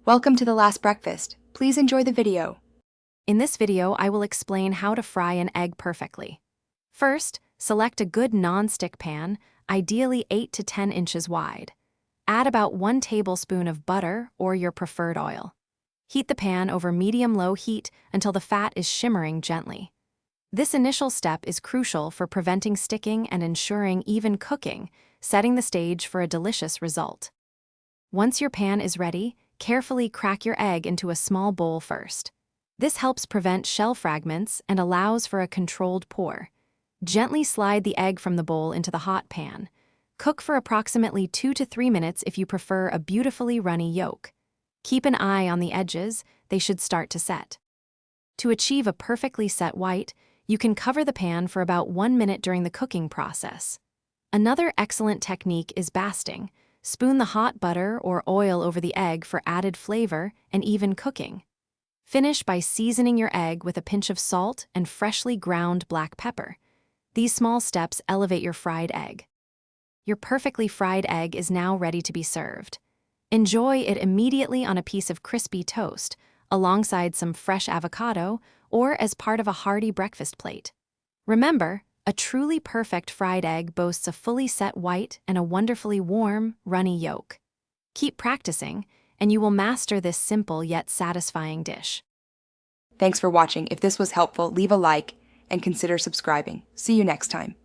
Welcome to The Last Breakfast. Please enjoy the video. In this video, I will explain how to fry an egg perfectly. First, select a good non-stick pan, ideally 8 to 10 inches wide. Add about 1 tablespoon of butter or your preferred oil. Heat the pan over medium-low heat until the fat is shimmering gently. This initial step is crucial for preventing sticking and ensuring even cooking, setting the stage for a delicious result. Once your pan is ready, carefully crack your egg into a small bowl first. This helps prevent shell fragments and allows for a controlled pour. Gently slide the egg from the bowl into the hot pan. Cook for approximately 2 to 3 minutes if you prefer a beautifully runny yolk. Keep an eye on the edges, they should start to set. To achieve a perfectly set white, you can cover the pan for about 1 minute during the cooking process. Another excellent technique is basting. Spoon the hot butter or oil over the egg for added flavor and even cooking. Finish by seasoning your egg with a pinch of salt and freshly ground black pepper. These small steps elevate your fried egg. Your perfectly fried egg is now ready to be served. Enjoy it immediately on a piece of crispy toast, alongside some fresh avocado, or as part of a hearty breakfast plate. Remember, a truly perfect fried egg boasts a fully set white and a wonderfully warm, runny yolk. Keep practicing, and you will master this simple yet satisfying dish. Thanks for watching. If this was helpful, leave a like and consider subscribing. See you next time.